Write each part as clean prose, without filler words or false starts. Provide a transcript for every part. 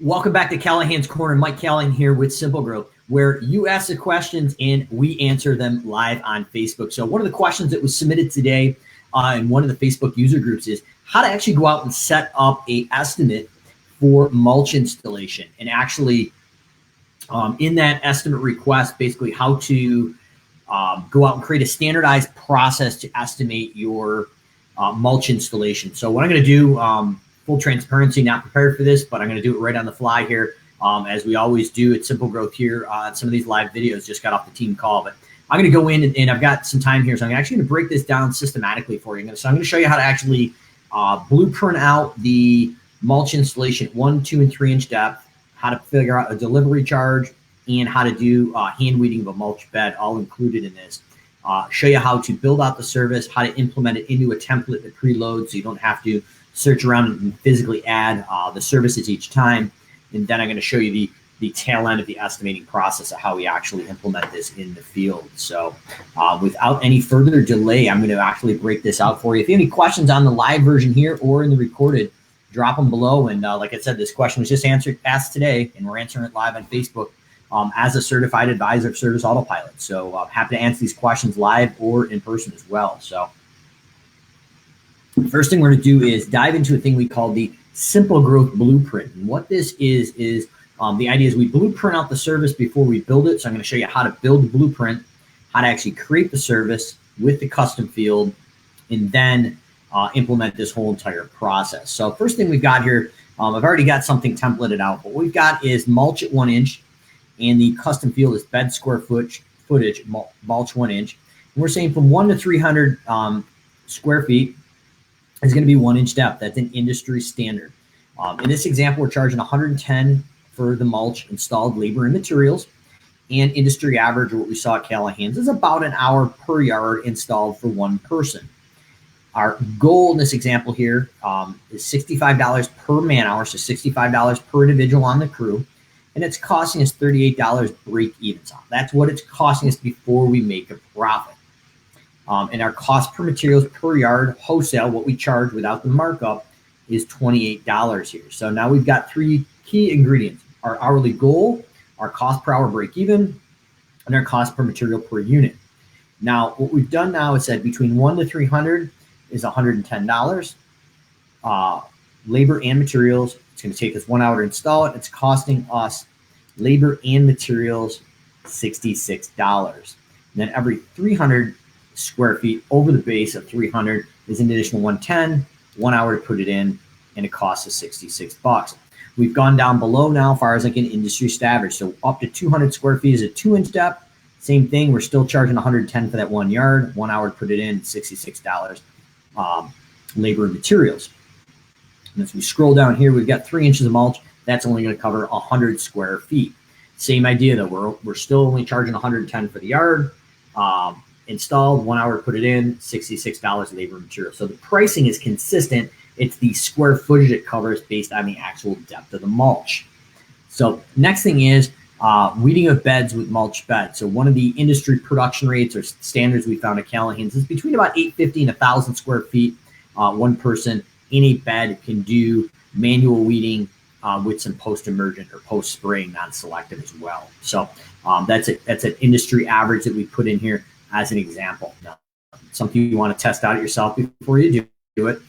Welcome back to Callahan's Corner. Mike Callahan here with Simple Growth, where you ask the questions and we answer them live on Facebook. So one of the questions that was submitted today in one of the Facebook user groups is how to actually go out and set up a estimate for mulch installation. And actually in that estimate request, basically how to go out and create a standardized process to estimate your mulch installation. So what I'm going to do, full transparency, not prepared for this, but I'm going to do it right on the fly here, as we always do at Simple Growth here. Some of these live videos just got off the team call, but I'm going to go in and I've got some time here, so I'm actually going to break this down systematically for you. So I'm going to show you how to actually blueprint out the mulch installation 1, 2, and 3 inch depth, how to figure out a delivery charge, and how to do hand weeding of a mulch bed, all included in this. Show you how to build out the service, how to implement it into a template that preloads so you don't have to search around and physically add the services each time. And then I'm going to show you the tail end of the estimating process of how we actually implement this in the field. So without any further delay, I'm going to actually break this out for you. If you have any questions on the live version here or in the recorded, drop them below. And like I said, this question was just asked today, and we're answering it live on Facebook as a certified advisor of Service Autopilot. So I'm happy to answer these questions live or in person as well. So the first thing we're going to do is dive into a thing we call the Simple Growth Blueprint. And what this is the idea is we blueprint out the service before we build it. So I'm going to show you how to build the blueprint, how to actually create the service with the custom field, and then implement this whole entire process. So first thing we've got here, I've already got something templated out, but what we've got is mulch at 1 inch, and the custom field is bed square footage, mulch 1 inch. And we're saying from 1 to 300 square feet is going to be 1 inch depth. That's an industry standard. In this example, we're charging $110 for the mulch installed labor and materials, and industry average, what we saw at Callahan's, is about an hour per yard installed for one person. Our goal in this example here is $65 per man hour, so $65 per individual on the crew, and it's costing us $38 break even. So that's what it's costing us before we make a profit. And our cost per materials per yard wholesale, what we charge without the markup, is $28 here. So now we've got 3 key ingredients: our hourly goal, our cost per hour break even, and our cost per material per unit. Now, what we've done now is said between 1 to 300 is $110. Labor and materials, it's going to take us 1 hour to install it. It's costing us labor and materials $66. And then every 300 square feet over the base of 300 is an additional 110, 1 hour to put it in, and it costs us $66. We've gone down below now as far as like an industry standard. So up to 200 square feet is a 2 inch depth. Same thing, we're still charging $110 for that 1 yard, 1 hour to put it in, $66 labor and materials. And as we scroll down here, we've got 3 inches of mulch. That's only going to cover 100 square feet. Same idea though, we're still only charging $110 for the yard. Installed, 1 hour to put it in, $66 labor and material. So the pricing is consistent. It's the square footage it covers based on the actual depth of the mulch. So next thing is weeding of beds with mulch beds. So one of the industry production rates or standards we found at Callahan's is between about 850 and 1,000 square feet. One person in a bed can do manual weeding with some post-emergent or post-spraying non-selective as well. So that's an industry average that we put in here as an example. Now, something you want to test out yourself before you do it.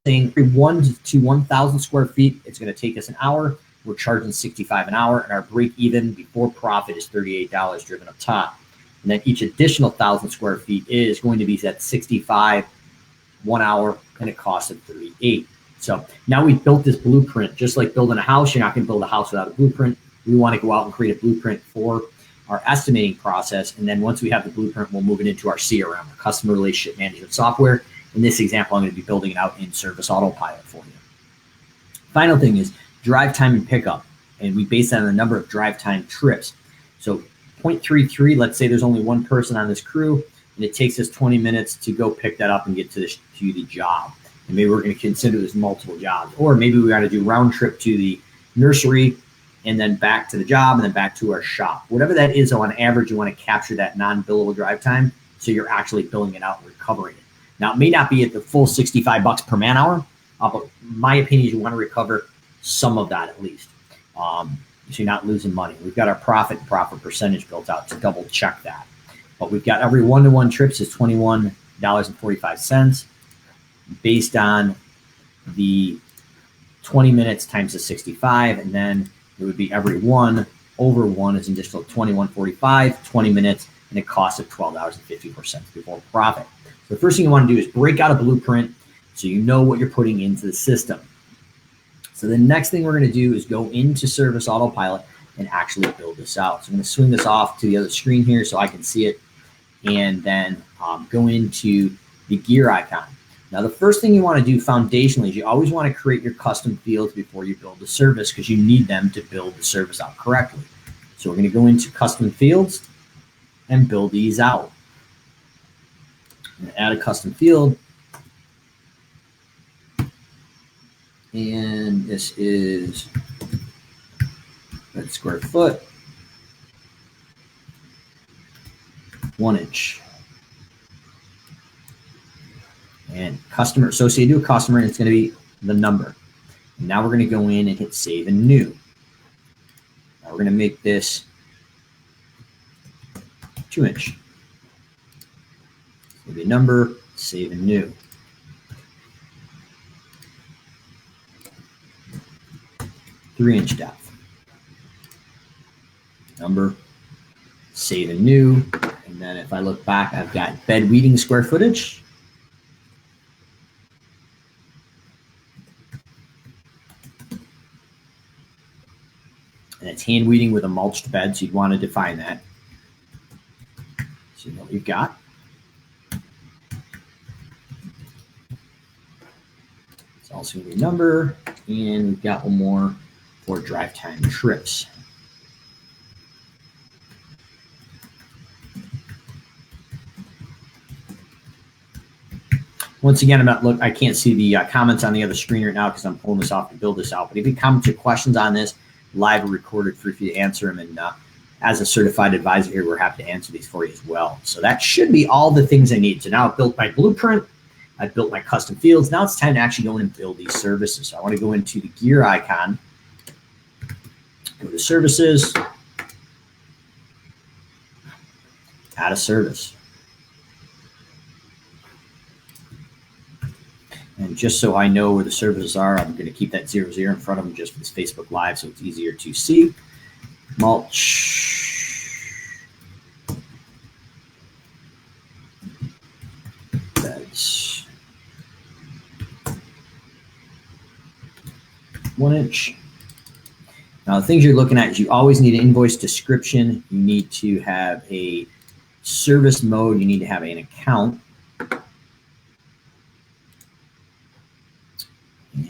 Saying 1 to 1,000 square feet, it's going to take us an hour. We're charging $65 an hour, and our break even before profit is $38 driven up top. And then each additional 1,000 square feet is going to be at $65 1 hour, and it costs us $38. So now we've built this blueprint. Just like building a house, you're not going to build a house without a blueprint. We want to go out and create a blueprint for our estimating process. And then once we have the blueprint, we'll move it into our CRM, our customer relationship management software. In this example, I'm going to be building it out in Service Autopilot for you. Final thing is drive time and pickup. And we base that on the number of drive time trips. So 0.33, let's say there's only one person on this crew, and it takes us 20 minutes to go pick that up and get to the job. And maybe we're going to consider this multiple jobs. Or maybe we got to do round trip to the nursery and then back to the job and then back to our shop. Whatever that is, on average, you want to capture that non-billable drive time so you're actually billing it out and recovering it. Now, it may not be at the full $65 per man hour, but my opinion is you want to recover some of that at least. So you're not losing money. We've got our profit percentage built out to double check that. But we've got every one-to-one trips is $21.45 based on the 20 minutes times the 65, and then it would be every one over one is an additional $21.45, 20 minutes, and a cost of $12.54 before profit. So the first thing you want to do is break out a blueprint so you know what you're putting into the system. So the next thing we're going to do is go into Service Autopilot and actually build this out. So I'm going to swing this off to the other screen here so I can see it, and then go into the gear icon. Now, the first thing you want to do foundationally is you always want to create your custom fields before you build the service, because you need them to build the service out correctly. So we're going to go into custom fields and build these out. I'm going to add a custom field. And this is square foot, 1 inch. And customer associated to a customer, and it's going to be the number. And now we're going to go in and hit save and new. Now we're going to make this 2 inch. So the number, save and new. Three-inch depth. Number, save and new. And then if I look back, I've got bed weeding square footage. And it's hand weeding with a mulched bed, so you'd want to define that. So you know what you've got. It's also going to be a number, and we've got one more for drive time trips. Once again, I can't see the comments on the other screen right now because I'm pulling this off to build this out. But if you comment your questions on this, live or recorded, for you to answer them. And as a certified advisor here, we're happy to answer these for you as well. So that should be all the things I need. So now I've built my blueprint. I've built my custom fields. Now it's time to actually go in and build these services. So I want to go into the gear icon, go to services, add a service. And just so I know where the services are, I'm going to keep that 00 in front of them just for this Facebook Live so it's easier to see. Mulch. That's 1 inch. Now, the things you're looking at is you always need an invoice description. You need to have a service mode. You need to have an account.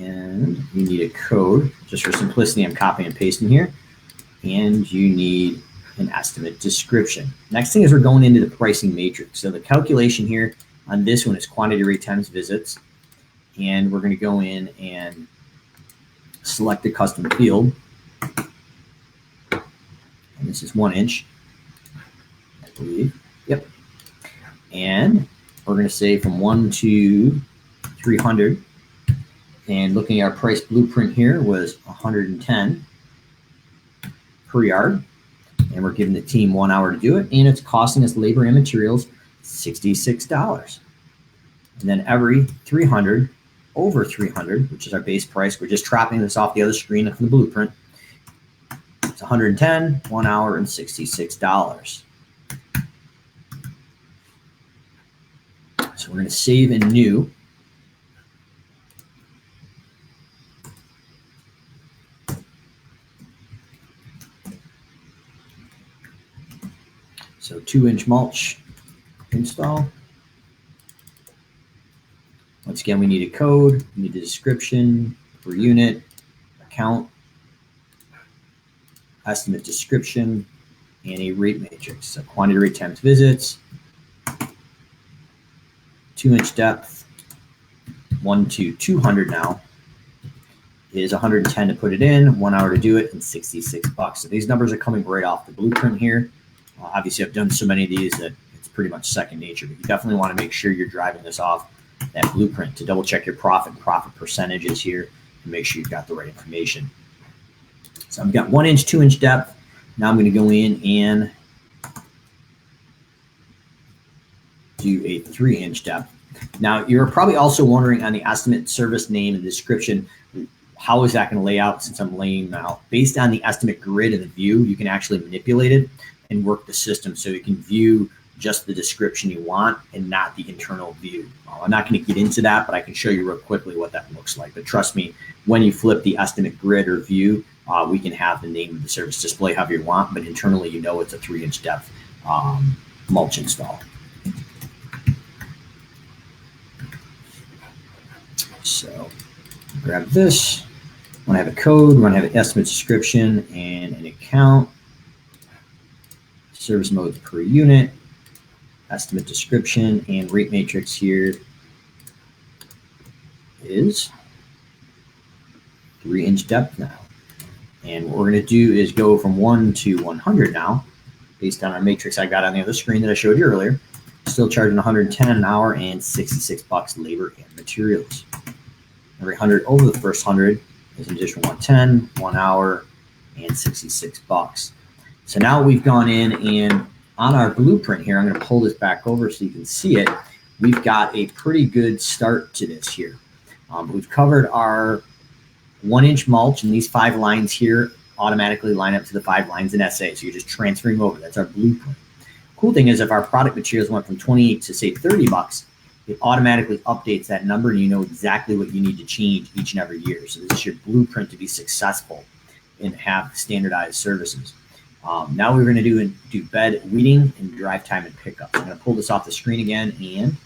And you need a code. Just for simplicity, I'm copying and pasting here. And you need an estimate description. Next thing is we're going into the pricing matrix. So the calculation here on this one is quantity rate times visits. And we're going to go in and select the custom field. And this is 1 inch, I believe. Yep. And we're going to say from 1 to 300. And looking at our price blueprint here was 110 per yard. And we're giving the team 1 hour to do it. And it's costing us labor and materials $66. And then every 300 over 300, which is our base price, we're just dropping this off the other screen from the blueprint. It's 110, 1 hour, and $66. So we're going to save in new. So 2 inch mulch install. Once again, we need a code, we need a description per unit, account, estimate description, and a rate matrix. So quantity rate times visits, 2 inch depth, 1 to 200 now is 110 to put it in, 1 hour to do it, and $66. So these numbers are coming right off the blueprint here. Obviously, I've done so many of these that it's pretty much second nature, but you definitely want to make sure you're driving this off that blueprint to double check your profit percentages here. make sure you've got the right information. So I've got 1 inch, 2 inch depth. Now I'm going to go in and do a 3 inch depth. Now you're probably also wondering on the estimate, service name, and description, how is that going to lay out since I'm laying out? Based on the estimate grid and the view, you can actually manipulate it and work the system so you can view just the description you want and not the internal view. I'm not going to get into that, but I can show you real quickly what that looks like. But trust me, when you flip the estimate grid or view, we can have the name of the service display however you want, but internally you know it's a 3 inch depth mulch install. So grab this. I want to have a code, we want to have an estimate description and an account. Service modes per unit, estimate description, and rate matrix here is 3 inch depth now. And what we're going to do is go from 1 to 100 now, based on our matrix I got on the other screen that I showed you earlier. Still charging 110 an hour and 66 bucks labor and materials. Every 100 over the first 100 is an additional 110, 1 hour, and 66 bucks. So now we've gone in and on our blueprint here, I'm going to pull this back over so you can see it. We've got a pretty good start to this here. We've covered our 1 inch mulch, and these 5 lines here automatically line up to the 5 lines in SA. So you're just transferring over. That's our blueprint. Cool thing is if our product materials went from 28 to say 30 bucks, it automatically updates that number and you know exactly what you need to change each and every year. So this is your blueprint to be successful and have standardized services. Now we're going to do bed weeding and drive time and pickup. I'm going to pull this off the screen again and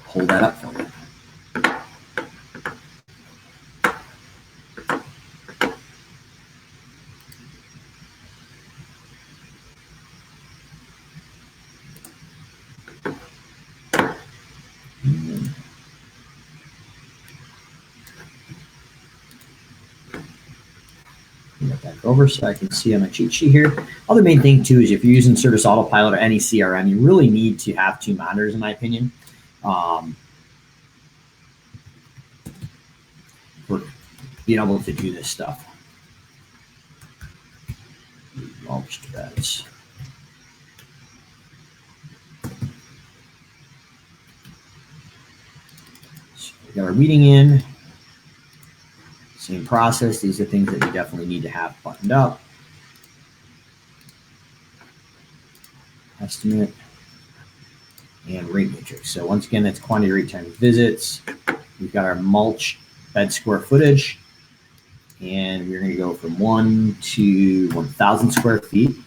pull that up for you. Back over so I can see on my cheat sheet here. Other main thing too is if you're using Service Autopilot or any CRM, you really need to have 2 monitors in my opinion. For being able to do this stuff. Mulch beds. So we got our weeding in. Same process. These are things that you definitely need to have buttoned up. Estimate and rate matrix. So once again, that's quantity, rate, time, visits. We've got our mulch bed square footage, and we're going to go from 1 to 1,000 square feet,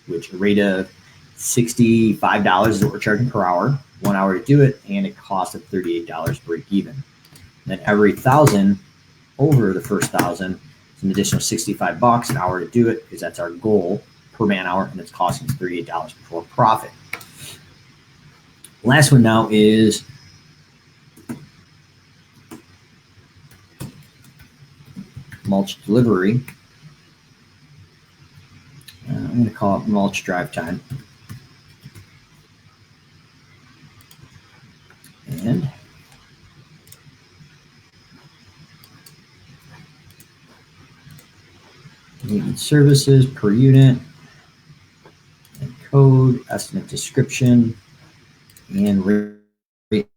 which a rate of $65 is what we're charging per hour. 1 hour to do it, and a cost of $38 break even. Then every 1,000 over the first 1,000, it's an additional 65 bucks an hour to do it because that's our goal per man hour, and it's costing us $38 before profit. Last one now is mulch delivery. I'm going to call it mulch drive time. And maintenance services per unit, and code, estimate description, and rate.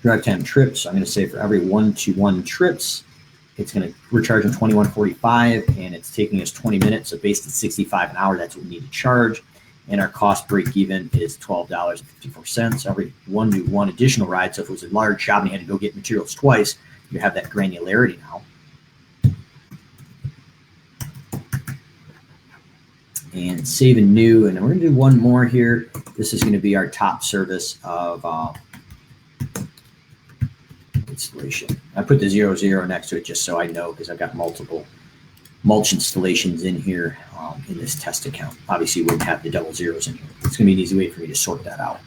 Drive time trips. I'm going to say for every 1-to-1 trips, we're charging $21.45, and it's taking us 20 minutes. So based at $65 an hour, that's what we need to charge. And our cost break even is $12.54. Every 1-to-1 additional ride. So if it was a large shop and you had to go get materials twice, you have that granularity now. And save and new, and we're going to do one more here. This is going to be our top service of installation. I put the 00 next to it just so I know, because I've got multiple mulch installations in here in this test account. Obviously, you wouldn't have the double zeros in here. It's going to be an easy way for me to sort that out.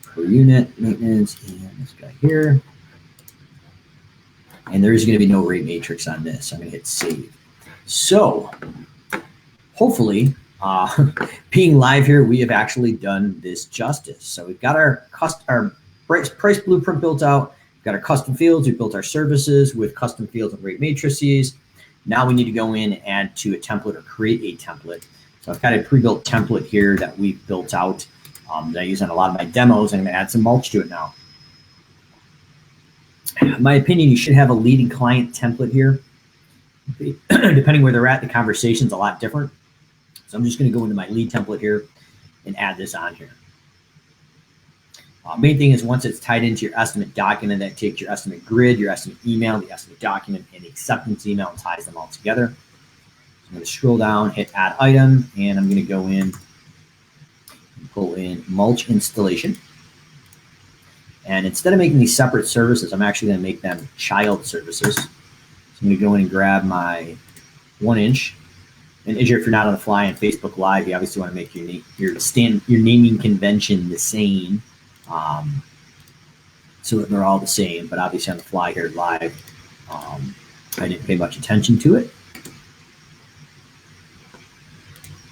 Per unit maintenance, and this guy here. And there is going to be no rate matrix on this. I'm going to hit save. So hopefully, being live here, we have actually done this justice. So we've got our price blueprint built out. We've got our custom fields. We've built our services with custom fields and rate matrices. Now we need to go in and add to a template or create a template. So I've got a pre-built template here that we've built out that I use on a lot of my demos. I'm going to add some mulch to it now. In my opinion, you should have a leading client template here. Depending where they're at, the conversation's a lot different. So I'm just going to go into my lead template here and add this on here. Main thing is once it's tied into your estimate document, that takes your estimate grid, your estimate email, the estimate document, and the acceptance email and ties them all together. So I'm going to scroll down, hit add item, and I'm going to go in and pull in mulch installation. And instead of making these separate services, I'm actually going to make them child services. So I'm going to go in and grab my 1 inch. And if you're not on the fly on Facebook Live, you obviously want to make your naming convention the same, so that they're all the same. But obviously on the fly here live, I didn't pay much attention to it.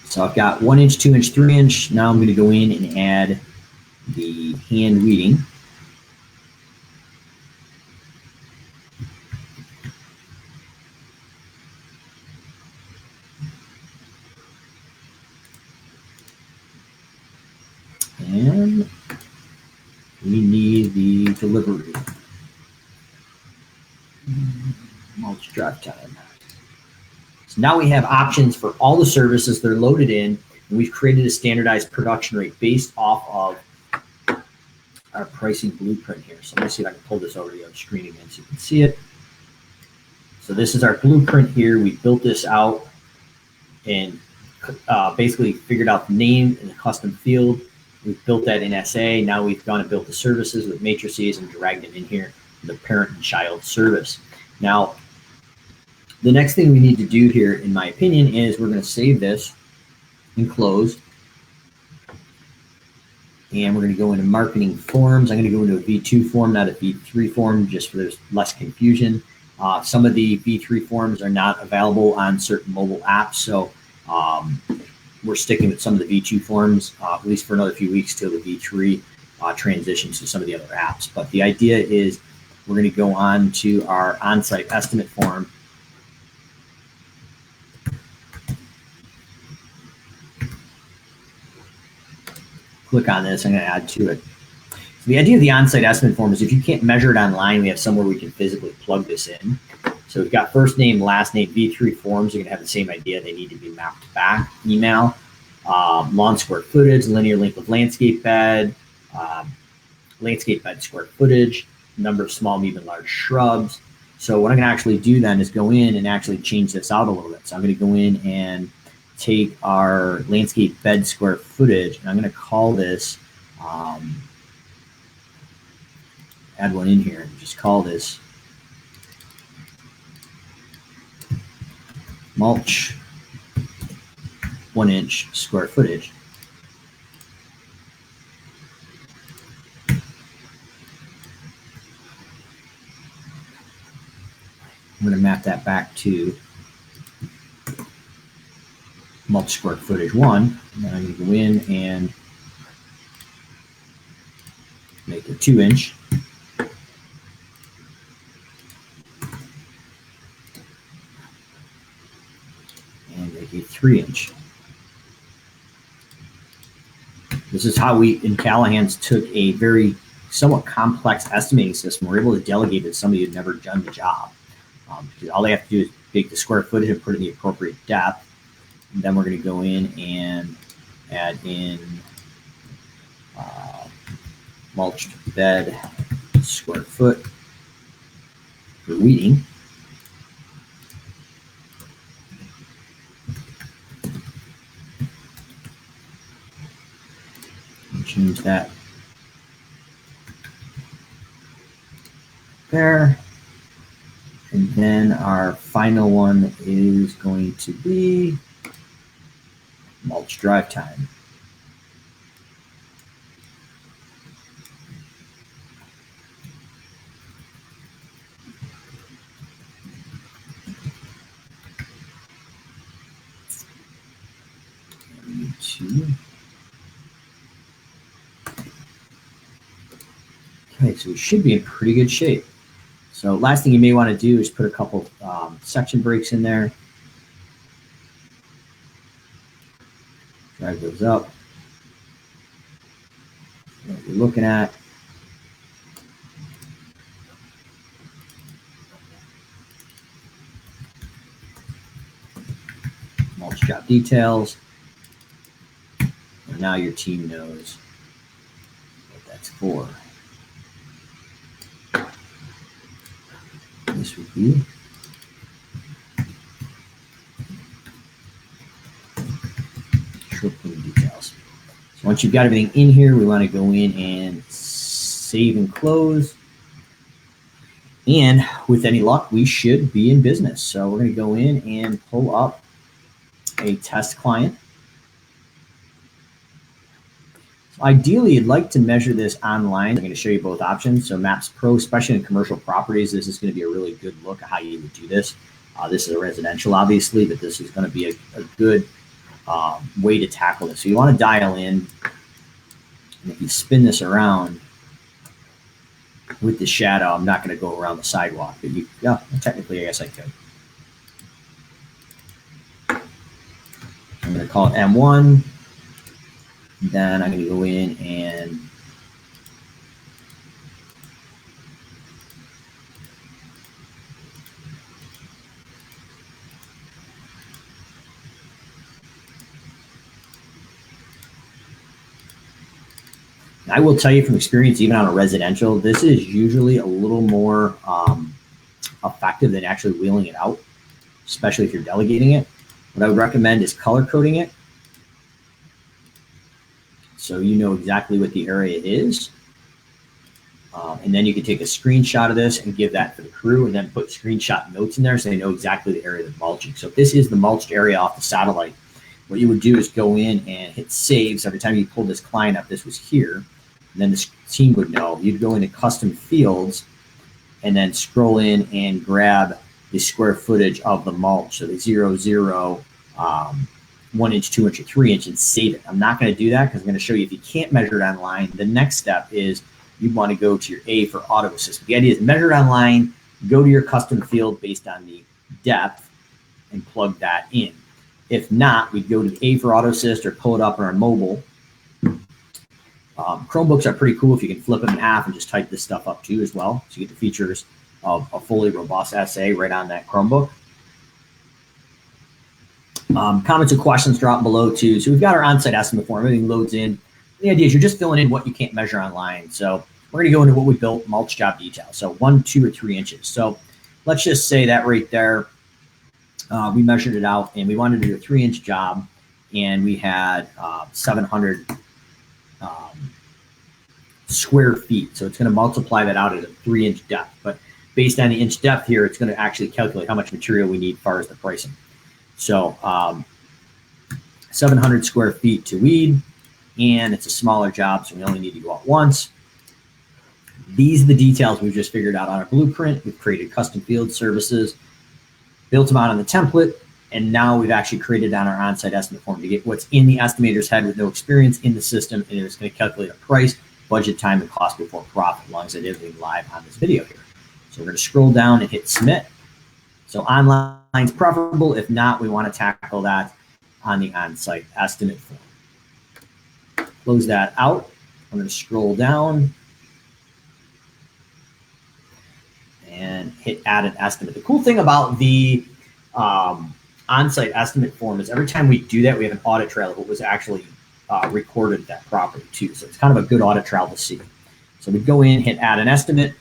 So I've got 1 inch, 2 inch, 3 inch. Now I'm going to go in and add the hand weeding. And we need the delivery. Mulch drive time. So now we have options for all the services that are loaded in, and we've created a standardized production rate based off of our pricing blueprint here. So let me see if I can pull this over to the other screen again so you can see it. So this is our blueprint here. We built this out and basically figured out the name and the custom field. We've built that in SA. Now we've gone and built the services with matrices and dragged them in here, the parent and child service. Now, the next thing we need to do here, in my opinion, is we're going to save this and close. And we're going to go into marketing forms. I'm going to go into a V2 form, not a V3 form, just for there's less confusion. Some of the V3 forms are not available on certain mobile apps. So we're sticking with some of the V2 forms, at least for another few weeks till the V3 transitions to some of the other apps. But the idea is we're going to go on to our on-site estimate form. Click on this, I'm going to add to it. So the idea of the on-site estimate form is if you can't measure it online, we have somewhere we can physically plug this in. So we've got first name, last name, V3 forms. You're going to have the same idea. They need to be mapped back. Email, lawn square footage, linear length of landscape bed square footage, number of small, medium, large shrubs. So what I'm going to actually do then is go in and actually change this out a little bit. So I'm going to go in and take our landscape bed square footage, and I'm going to call this, add one in here, and just call this mulch 1 inch square footage. I'm going to map that back to mulch square footage 1. And then I'm going to go in and make a 2 inch. And make a 3 inch. This is how we, in Callahan's, took a very somewhat complex estimating system. We're able to delegate it to somebody who'd never done the job. Because all they have to do is take the square footage and put it in the appropriate depth. And then we're going to go in and add in mulched bed square foot for weeding. And change that there. And then our final one is going to be mulch drive time. Okay, so we should be in pretty good shape. So last thing you may want to do is put a couple section breaks in there. Drag those up. What you're looking at. Mulch job details. And now your team knows what that's for. This would be short clean details. So once you've got everything in here, we want to go in and save and close. And with any luck, we should be in business. So we're going to go in and pull up a test client. So ideally, you'd like to measure this online. I'm going to show you both options. So Maps Pro, especially in commercial properties, this is going to be a really good look at how you would do this. This is a residential, obviously, but this is going to be a good way to tackle this. So you want to dial in, and if you spin this around with the shadow, I'm not going to go around the sidewalk, but yeah, technically, I guess I could. I'm going to call it M1. Then I'm going to go in and I will tell you from experience, even on a residential, this is usually a little more effective than actually wheeling it out, especially if you're delegating it. What I would recommend is color coding it, so you know exactly what the area is. And then you can take a screenshot of this and give that to the crew, and then put screenshot notes in there so they know exactly the area that's mulching. So if this is the mulched area off the satellite, what you would do is go in and hit save. So every time you pull this client up, this was here. And then the team would know. You'd go into custom fields and then scroll in and grab the square footage of the mulch. So the 0, 0, 1 inch, 2 inch, or 3 inch, and save it. I'm not going to do that because I'm going to show you if you can't measure it online. The next step is you want to go to your A for auto assist. The idea is measure it online, go to your custom field based on the depth, and plug that in. If not, we'd go to the A for auto assist or pull it up on our mobile. Chromebooks are pretty cool if you can flip them in half and just type this stuff up too as well. So you get the features of a fully robust essay right on that Chromebook. Comments and questions drop below too. So we've got our on-site estimate form. Everything loads in. The idea is you're just filling in what you can't measure online. So we're going to go into what we built, mulch job detail. So 1, 2, or 3 inches. So let's just say that right there, we measured it out and we wanted to do a 3-inch job, and we had 700 square feet. So it's going to multiply that out at a 3-inch depth. But based on the inch depth here, it's going to actually calculate how much material we need as far as the pricing. So 700 square feet to weed, and it's a smaller job, so we only need to go out once. These are the details we've just figured out on our blueprint. We've created custom field services, built them out on the template, and now we've actually created on our on-site estimate form to get what's in the estimator's head with no experience in the system, and it's going to calculate a price, budget, time, and cost before profit, as long as I did everything live on this video here. So we're going to scroll down and hit submit. So online is preferable. If not, we want to tackle that on the on-site estimate form. Close that out. I'm going to scroll down and hit add an estimate. The cool thing about the on-site estimate form is every time we do that, we have an audit trail of what was actually recorded at that property too. So it's kind of a good audit trail to see. So we go in, hit add an estimate.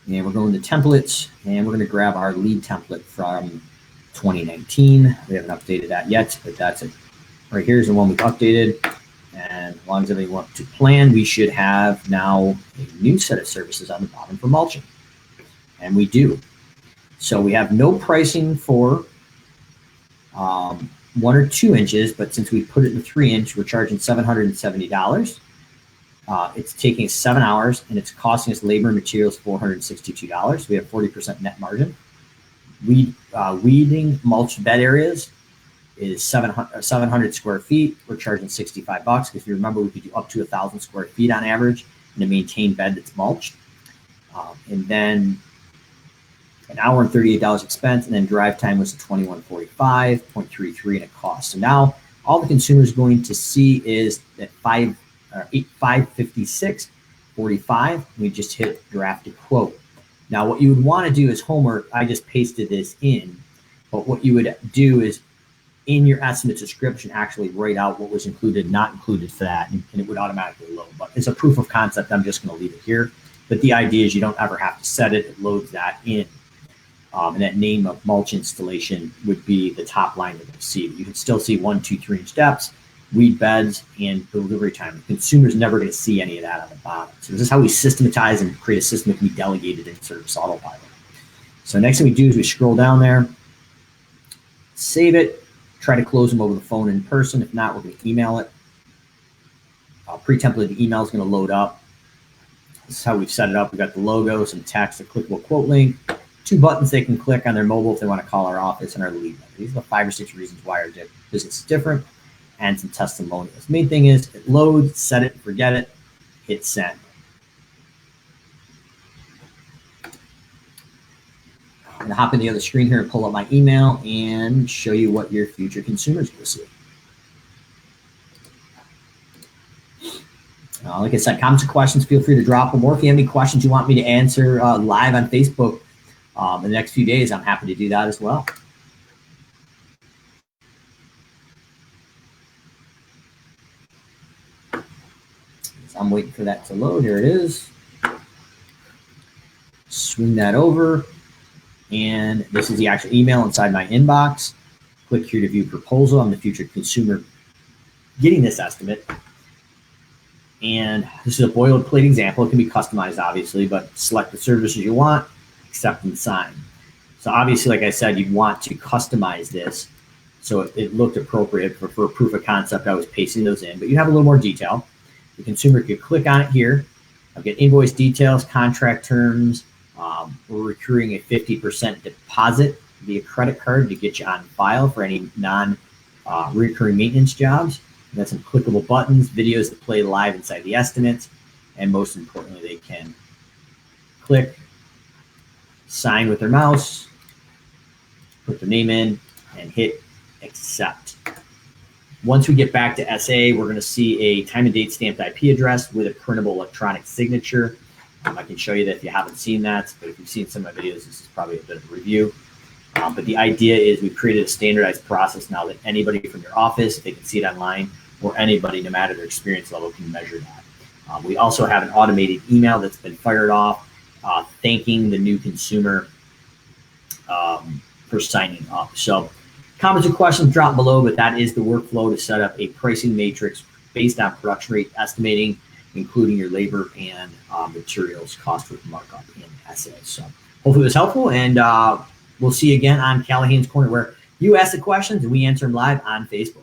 And we're going to templates, and we're going to grab our lead template from 2019. We haven't updated that yet, but that's it. Right here's the one we've updated. And as long as everything went to plan, we should have now a new set of services on the bottom for mulching. And we do. So we have no pricing for 1 or 2 inches, but since we put it in 3 inch, we're charging $770. It's taking 7 hours, and it's costing us labor and materials $462. We have 40% net margin. Weeding mulch bed areas is 700 square feet. We're charging $65 because you remember we could do up to 1,000 square feet on average in a maintained bed that's mulched. And then an hour and $38 expense, and then drive time was $21.45, 0.33 in a cost. So now all the consumer is going to see is that 556.45. We just hit draft a quote. Now what you would want to do is homework. I just pasted this in, but what you would do is in your estimate description actually write out what was included, not included for that, and it would automatically load. But it's a proof of concept. I'm just going to leave it here. But the idea is you don't ever have to set it. It loads that in. And that name of mulch installation would be the top line that you see. You can still see 1, 2, 3 inch depths, weed beds, and delivery time. The consumer's never going to see any of that on the bottom. So this is how we systematize and create a system that can be delegated in Service Autopilot. So next thing we do is we scroll down there, save it, try to close them over the phone in person. If not, we're going to email it. Pre-templated email is going to load up. This is how we've set it up. We've got the logo, some text, a clickable quote link, 2 buttons they can click on their mobile if they want to call our office, and our lead letter. These are the 5 or 6 reasons why our business is different, and some testimonials. The main thing is it loads, set it, forget it, hit send. I'm going to hop in the other screen here and pull up my email and show you what your future consumers will see. Like I said, comments or questions, feel free to drop them. Or if you have any questions you want me to answer live on Facebook in the next few days, I'm happy to do that as well. So I'm waiting for that to load. Here it is. Swing that over. And this is the actual email inside my inbox. Click here to view proposal. I'm the future consumer getting this estimate. And this is a boilerplate example. It can be customized, obviously, but select the services you want, accept and sign. So obviously, like I said, you'd want to customize this so it looked appropriate for a proof of concept. I was pasting those in, but you have a little more detail. The consumer could click on it here. I'll get invoice details, contract terms. We're recruiting a 50% deposit via credit card to get you on file for any non-recurring maintenance jobs. We've got some clickable buttons, videos that play live inside the estimates, and most importantly, they can click, sign with their mouse, put their name in, and hit accept. Once we get back to SA, we're going to see a time and date stamped IP address with a printable electronic signature. I can show you that if you haven't seen that, but if you've seen some of my videos, this is probably a bit of a review. But the idea is we've created a standardized process now that anybody from your office, if they can see it online, or anybody, no matter their experience level, can measure that. We also have an automated email that's been fired off thanking the new consumer for signing up. So comments and questions drop below, but that is the workflow to set up a pricing matrix based on production rate estimating, including your labor and materials cost with markup in essays. So hopefully it was helpful, and we'll see you again on Callahan's Corner, where you ask the questions and we answer them live on Facebook.